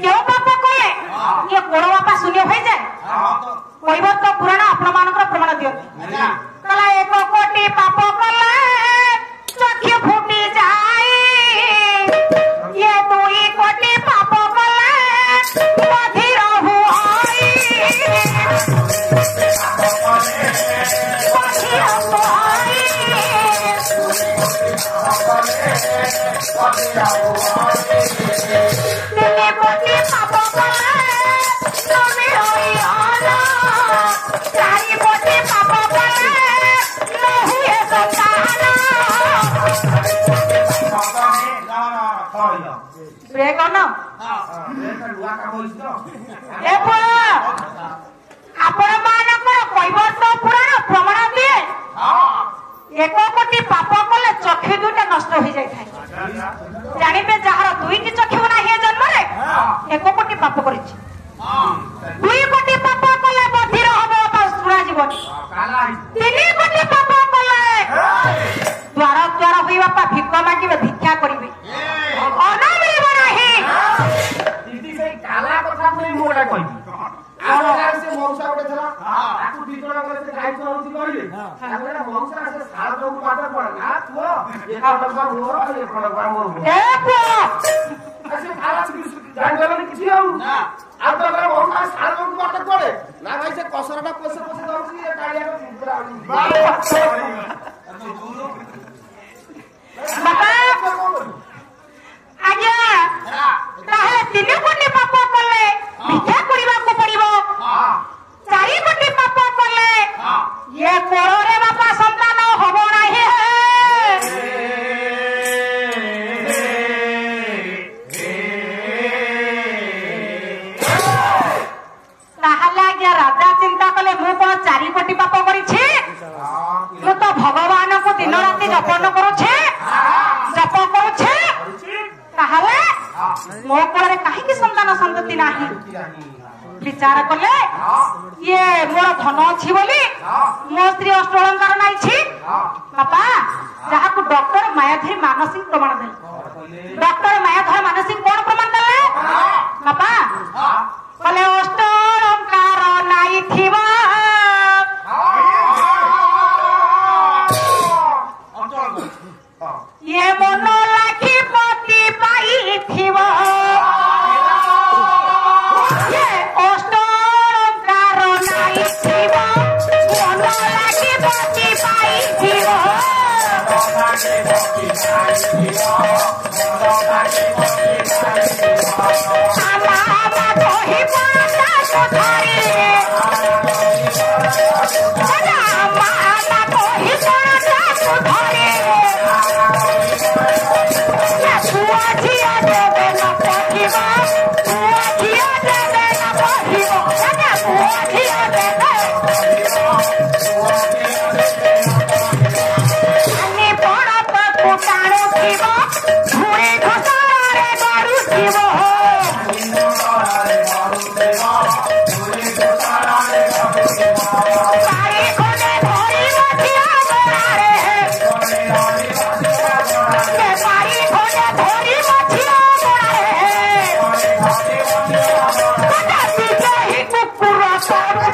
क्यों पाप कले ये कोड़ बापा शून्य हो जाए कैवर तो पुराण आपण मानक प्रमाण दियंती कला 1 कोटी पाप कले चक्षु फुटी जाए ये 2 कोटी पाप कले बधिर हुआई बधिर हुआई 3 कोटी पाप कले नमी होई आना 4 कोटी पाप कले नहीं है संतान ब्रेक ऑन आपण मानकर कैवर्त पुराण प्रमाण दिए 1 कोटी पाप कले चक्षु 2टा नष्ट हो जाए जानवे जार 2टी चक्षु ना जन्म 1 कोटी पाप कर 2 कोटी पाप कले बधिर हम शुणा जीवन 3 कोटी पाप कले द्वार द्वार हुई बापा भिक मागे भिक्षा करेंगे अन्न मिलब नहीं मौसा गोटे थला ताकू दिजोड़ा करे से गाय चोरौती करिले ताकू मौसा से साल जो पाटा पड़ ना तू ये पड़वा मोर ये पड़वा मोर ए पो ऐसे खाला जान गलो नि किछि आउ ना आ तो अगर मौसा साल जो पाटा पड़े ना भाई से कसरटा पोसे पोसे जाउची ये कालिया को पूरा बाबा आज्ञा ताहे 3 कोटी पाप कले भिक्षा करिबा को पड़िबो 4 कोटी पाप कले ये कोड़रे बापा संतान होबो नाही ताहले आज्ञा राजा चिंता कले मु कोन 4 कोटी पाप करिछि मु तो भगवान को दिन राति जपन करूछे जप करूछे ताहले मो कोरे काहे की संतान संतति नाही विचार कले ये मोर धन अछि बोली मो स्त्री अष्टलंकार नाही छी बापा जहा को डॉक्टर मायाधरी मानसिक प्रमाण दे डॉक्टर मायाधर मानसिक कोन प्रमाण देले बापा कले अष्टलंकार नाही थिबा ये मन लाखी पति पाई थिबा ये अष्टलंकार नाही थिबा मन लाखी पति पाई थिबा आमा आमा कहि पाता सुधारी आमा आमा कहि पाता सुधारी पुआ झिया देवे न पठिबा पुआ झिया देवे न पठिबा पुआ झिया देवे अन्नी बड़ा कुटाणु थिबा धुळे घोसारे गरु थिबो सारी कोने धरी मथिया गोरारे के सारी कोने धरी मथिया गोरारे कदा दिखे ही कुकुर सारू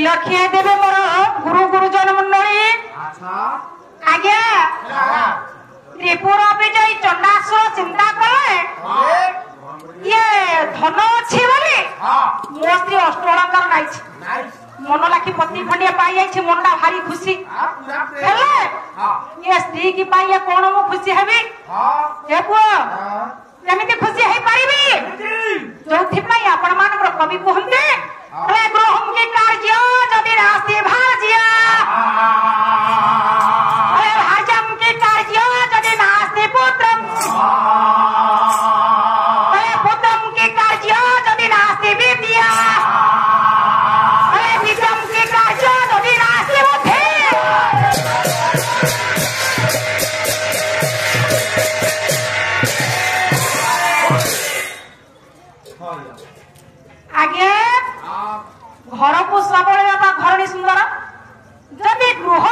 लक्ष्य देवे मोर गुरु गुरुजन मंडली आज्ञा त्रिपुर विजयी चंडासुर चिंता कले ये धन अच्छी बोली मो स्त्री अष्टलंकार नाई मन लाखी पत्नी खंडिया पाई जाइछि मनटा भारी खुशी हेले ये स्त्री की पाई ये कोन मु खुशी हेबी हे पुओ केमिति खुशी हे पारिबी जोथि पाई आपण मानकर कवि कहंते गृहम के कार्य जदि राशि भाजिया भाजम के कार्य जदि नास्ति पुत्रम पुत्रम के कार्य जदि नास्ति विद्या विद्यम के कार्य जदि नास्ति बुद्धि आगे घर को सबले बा घर सुंदर जदि गृह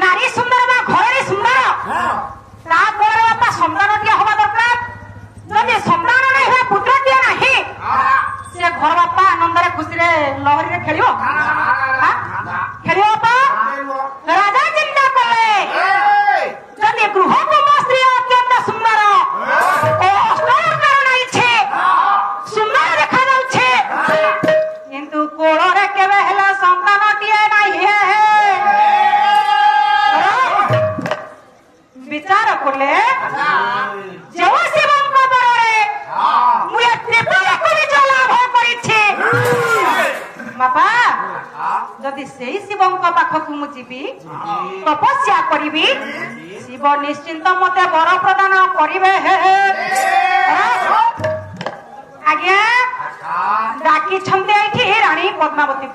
नारी सुंदर बा घर सुंदर ता घर बापा संतान टे हवा दरकार जदि संतान नहीं हुआ पुत्र टे नहीं से घर बापा आनंद खुशी लहरी रे खेलियो खेलियो बापा राजा चिंता कले जदि गृह को मो स्त्री अत्यंत सुंदर कारण इच्छे सुंदर देखा जाउछे किंतु कोଳରେ केबे हेला संतान टिए नाही हे विचार कले जो शिवंक बरे मुए त्रिपुरा को लाभ करिछे बाबा जदि सेही शिवंक पाखकु मु जीबी तपस्या करिबी शिव निश्चिंत मते वर प्रदान करिवे हे आज्ञा डाकी छंदे एठी रानी पद्मावती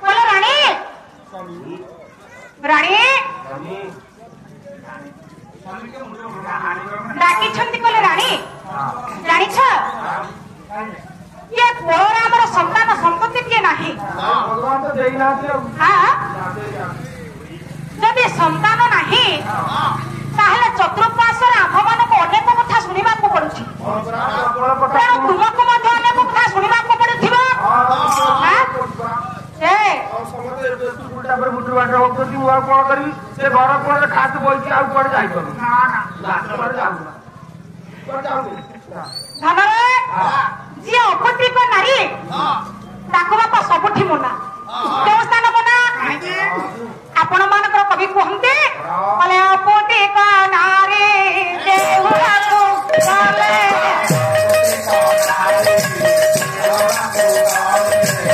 बोलो रानी रानी डाकी छंदी कोले रानी जानी छ ये कोरा हमर संतान संपत्ति के नाही भगवान तो देई ना दियो हां जदि संतान नाही ताहले चतुर्पार्श्वर आभमान को अनेक कथा सुनिबा को पडुछि तुमको मध्य अनेक कथा सुनिबा को पडुथिबो हां ए समते उल्टा पर मुट्ठी बाटा होती हुआ कोन करी से घर कोन खात बोलची आ पड़ जाई करू ना ना पर जाऊ धनरे जी अपत्रिक नारी ताको बापा सबुठी मना केउ स्थान मना आपण मानकर कवि कहते बोले अपत्रिक नारी देहुरा को बोले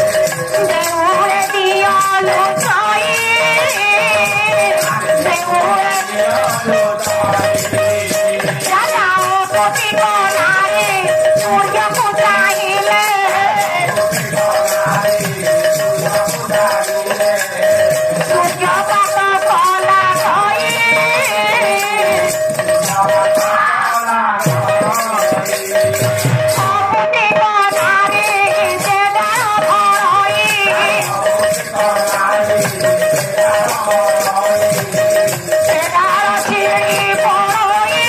देहुरे दियालो चाई देहुरे दियालो चाई राजा अपत्रिक नारी सूर्य को चाहिले सूर्य बाबा कला गई अपने नारी से डर भरई से डर छिड़ी पड़ई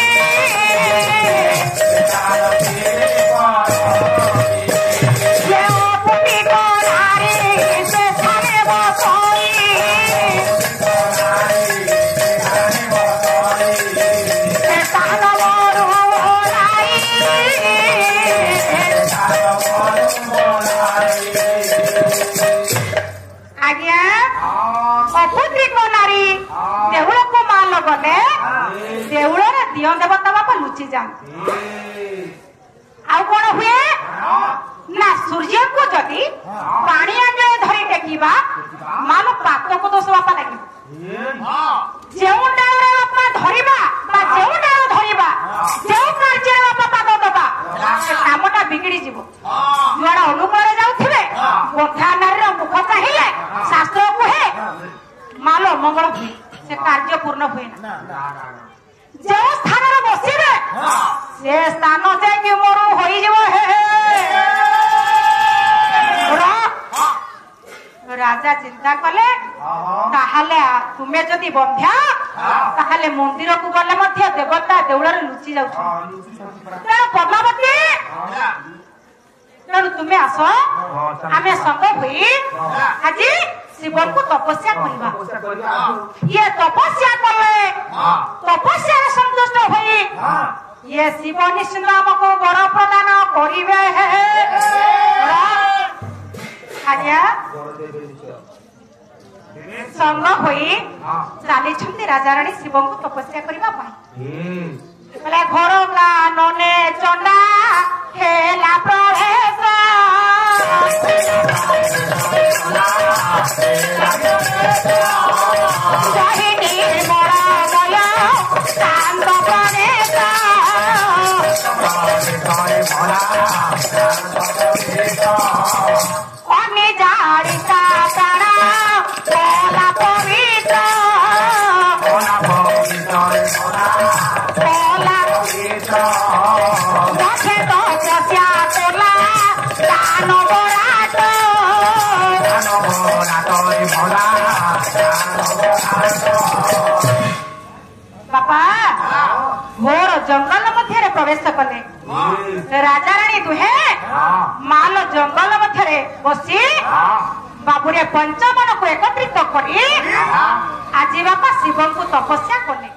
ये अपने नारी से थाने बसई से तालो मोराई आज्ञा अपत्रिक नारी देउल को मान गले देउल रे दियो देवता बापा लुचि जाती आउ कोन हुए ना सूर्य को जदी पानी आगे धरी टेकीबा मान पात को दोष बापा लागि जेउ डाळे बापा धरिबा बा जेउ डाळ धरिबा जेउ कार्य बापा पाद दबा से कामटा बिगड़ी जिवो जुआडा अनुकूल जाउथिबे गोठा नारीर मुख चाहिले शास्त्र कुहे मालो मंगल हुए से कार्य पूर्ण हुए ना जो स्थान रे बसिबे से स्थान जे कि मोर होई जिवो हे राजा चिंता कले ताहले तुमे जदि बंध्या ताहले मंदिर को गले मध्य देवता देउल रे लुचि जाउ पद्मावती तेणु तुम्हें आस आम संग हुई आज शिव को तपस्या करवा ये तपस्या कले तपस्या संतुष्ट हुई ये शिव निश्चित आमको वर प्रदान करिवे आज्ञा संग हुई चली राजा रानी शिव को तपस्या करने बोले घर गाने चंडा हेला प्रवेश जही निर्मल गय शांत गणेश अनि जारिका प्राण बोला पवित्र बोला दशे दशा बापा घोर जंगल मध्य प्रवेश कले राजा राणी दुहे माल जंगल मध्य बसी बाबुरे पंचमन को एकत्रित करी आज बापा शिव को तपस्या कले।